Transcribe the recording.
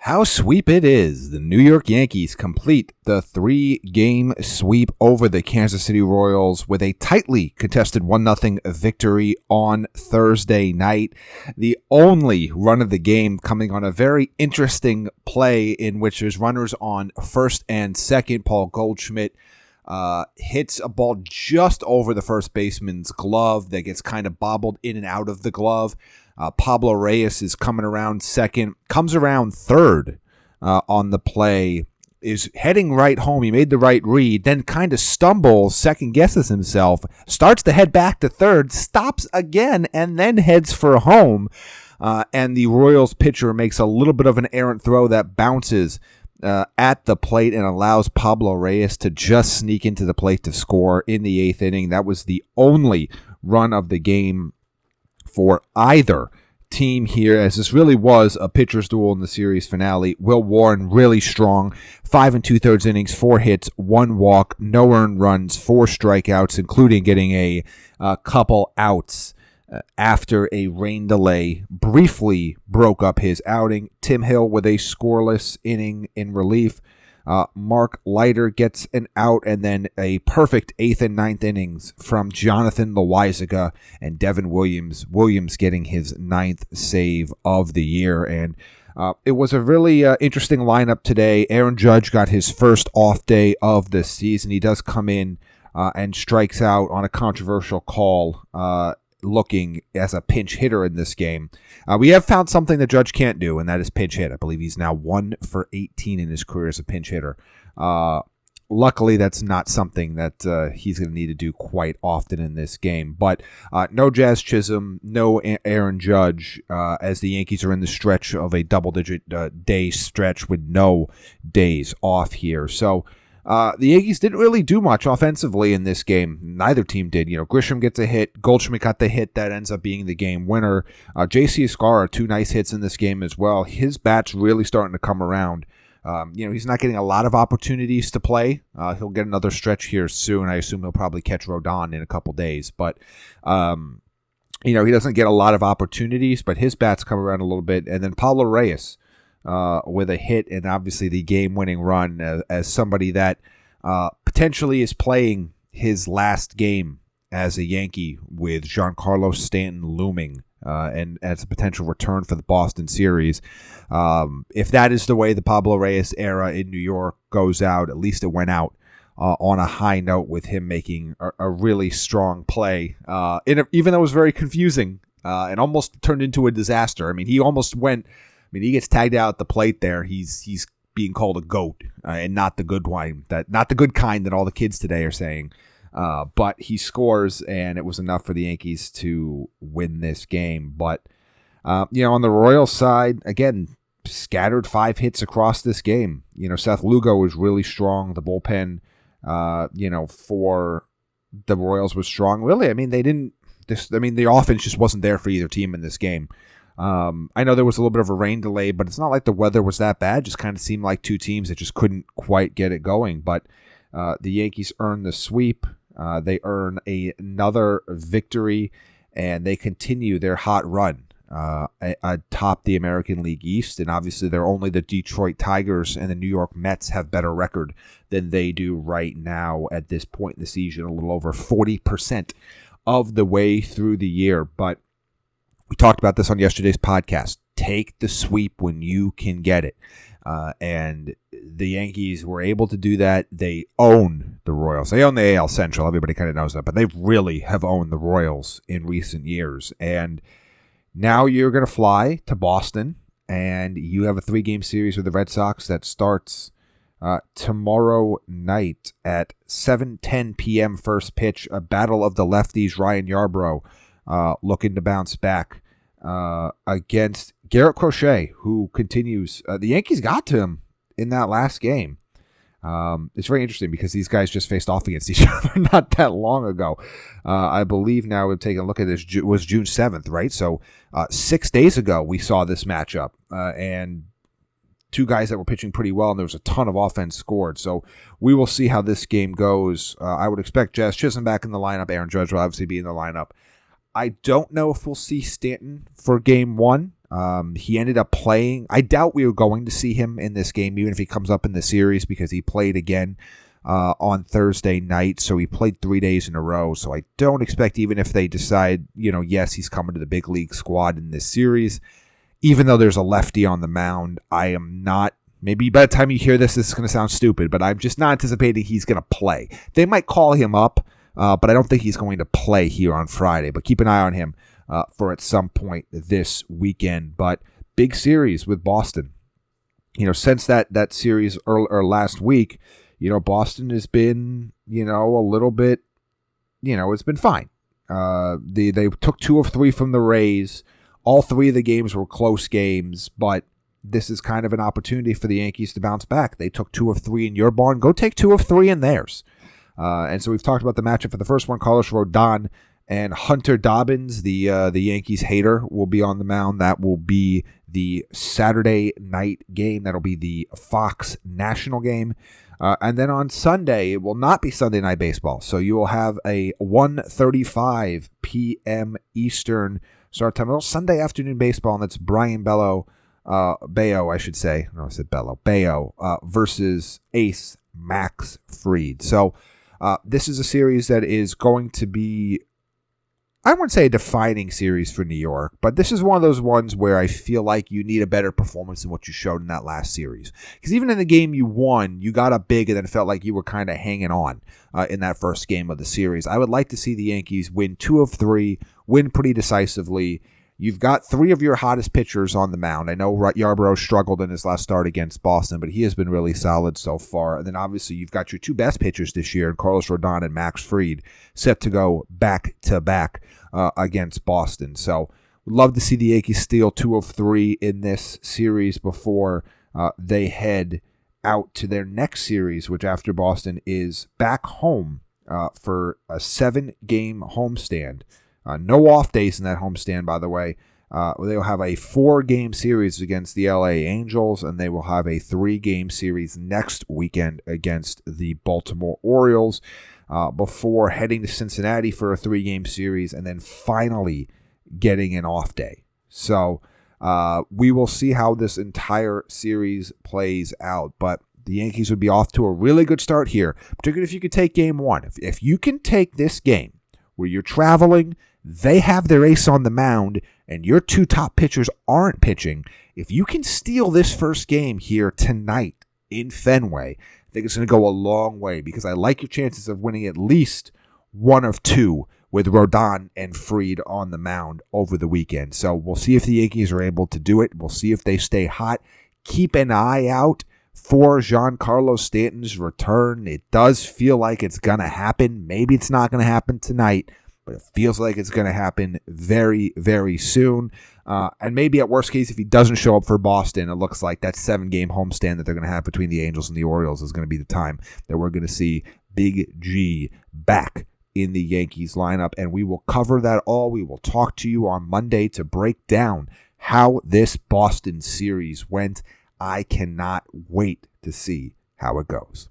How sweep it is. The New York Yankees complete the 3-game sweep over the Kansas City Royals with a tightly contested 1-0 victory on Thursday night. The only run of the game coming on a very interesting play in which there's runners on first and second. Paul Goldschmidt hits a ball just over the first baseman's glove that gets kind of bobbled in and out of the glove. Pablo Reyes is coming around second, comes around third on the play, is heading right home. He made the right read, then kind of stumbles, second guesses himself, starts to head back to third, stops again, and then heads for home. And the Royals pitcher makes a little bit of an errant throw that bounces at the plate and allows Pablo Reyes to just sneak into the plate to score in the 8th inning. That was the only run of the game for either team here, as this really was a pitcher's duel in the series finale. Will Warren really strong, 5 2/3 innings, 4 hits, 1 walk, no earned runs, 4 strikeouts, including getting a couple outs after a rain delay briefly broke up his outing. Tim Hill with a scoreless inning in relief. Mark Leiter gets an out, and then a perfect 8th and 9th innings from Jonathan Loaisiga and Devin Williams. Williams getting his 9th save of the year. And it was a really interesting lineup today. Aaron Judge got his first off day of the season. He does come in and strikes out on a controversial call, looking as a pinch hitter in this game. We have found something that Judge can't do, and that is pinch hit. I believe he's now 1 for 18 in his career as a pinch hitter. Luckily, that's not something that he's going to need to do quite often in this game. But no Jazz Chisholm, no Aaron Judge, as the Yankees are in the stretch of a double-digit day stretch with no days off here. So the Yankees didn't really do much offensively in this game. Neither team did. Grisham gets a hit. Goldschmidt got the hit that ends up being the game winner. J.C. Escarra, 2 nice hits in this game as well. His bat's really starting to come around. He's not getting a lot of opportunities to play. He'll get another stretch here soon. I assume he'll probably catch Rodon in a couple days. But, he doesn't get a lot of opportunities, but his bat's come around a little bit. And then Pablo Reyes, with a hit and obviously the game-winning run as somebody that potentially is playing his last game as a Yankee with Giancarlo Stanton looming and as a potential return for the Boston series. If that is the way the Pablo Reyes era in New York goes out, at least it went out on a high note with him making a really strong play, even though it was very confusing and almost turned into a disaster. I mean, he almost went... he gets tagged out at the plate there. He's being called a goat, and not the good one, not the good kind that all the kids today are saying. But he scores, and it was enough for the Yankees to win this game. But on the Royals side, again, scattered 5 hits across this game. Seth Lugo was really strong. The bullpen, for the Royals was strong. Really, the offense just wasn't there for either team in this game. I know there was a little bit of a rain delay, but it's not like the weather was that bad. It just kind of seemed like 2 teams that just couldn't quite get it going. But the Yankees earn the sweep. They earn another victory, and they continue their hot run atop the American League East. And obviously, they're only the Detroit Tigers and the New York Mets have better record than they do right now at this point in the season, a little over 40% of the way through the year. But we talked about this on yesterday's podcast. Take the sweep when you can get it. And the Yankees were able to do that. They own the Royals. They own the AL Central. Everybody kind of knows that. But they really have owned the Royals in recent years. And now you're going to fly to Boston. And you have a 3-game series with the Red Sox that starts tomorrow night at 7:10 p.m. first pitch. A battle of the lefties. Ryan Yarbrough looking to bounce back against Garrett Crochet, who continues. The Yankees got to him in that last game. It's very interesting because these guys just faced off against each other not that long ago. I believe now we've taken a look at this. It was June 7th, right? So 6 days ago we saw this matchup, and 2 guys that were pitching pretty well, and there was a ton of offense scored. So we will see how this game goes. I would expect Jazz Chisholm back in the lineup. Aaron Judge will obviously be in the lineup. I don't know if we'll see Stanton for game 1. He ended up playing. I doubt we were going to see him in this game, even if he comes up in the series, because he played again on Thursday night. So he played 3 days in a row. So I don't expect, even if they decide, yes, he's coming to the big league squad in this series, even though there's a lefty on the mound, I am not. Maybe by the time you hear this is going to sound stupid, but I'm just not anticipating he's going to play. They might call him up, but I don't think he's going to play here on Friday. But keep an eye on him for at some point this weekend. But big series with Boston. Since that series or last week, Boston has been, a little bit, it's been fine. They took 2 of 3 from the Rays. All 3 of the games were close games, but this is kind of an opportunity for the Yankees to bounce back. They took 2 of 3 in your barn. Go take 2 of 3 in theirs. And so we've talked about the matchup for the first one. Carlos Rodon and Hunter Dobbins, the Yankees hater, will be on the mound. That will be the Saturday night game. That'll be the Fox National game. And then on Sunday, it will not be Sunday Night Baseball. So you will have a 1:35 p.m. Eastern start time. Well, Sunday afternoon baseball, and that's Brian Bayo, I should say. No, I said Bello. Bayo versus Ace Max Fried. So this is a series that is going to be, I wouldn't say a defining series for New York, but this is one of those ones where I feel like you need a better performance than what you showed in that last series. Because even in the game you won, you got up big and then felt like you were kind of hanging on in that first game of the series. I would like to see the Yankees win 2 of 3, win pretty decisively. You've got 3 of your hottest pitchers on the mound. I know Yarbrough struggled in his last start against Boston, but he has been really solid so far. And then obviously you've got your 2 best pitchers this year, Carlos Rodon and Max Fried, set to go back-to-back against Boston. So we'd love to see the Yankees steal 2 of 3 in this series before they head out to their next series, which after Boston is back home for a 7-game homestand. No off days in that homestand, by the way. They'll have a 4-game series against the LA Angels, and they will have a 3-game series next weekend against the Baltimore Orioles before heading to Cincinnati for a 3-game series and then finally getting an off day. So we will see how this entire series plays out, but the Yankees would be off to a really good start here, particularly if you could take game 1. If you can take this game where you're traveling, they have their ace on the mound, and your 2 top pitchers aren't pitching. If you can steal this first game here tonight in Fenway, I think it's going to go a long way because I like your chances of winning at least 1 of 2 with Rodon and Fried on the mound over the weekend. So we'll see if the Yankees are able to do it. We'll see if they stay hot. Keep an eye out for Giancarlo Stanton's return. It does feel like it's going to happen. Maybe it's not going to happen tonight, but it feels like it's going to happen very, very soon. And maybe at worst case, if he doesn't show up for Boston, it looks like that 7-game homestand that they're going to have between the Angels and the Orioles is going to be the time that we're going to see Big G back in the Yankees lineup. And we will cover that all. We will talk to you on Monday to break down how this Boston series went. I cannot wait to see how it goes.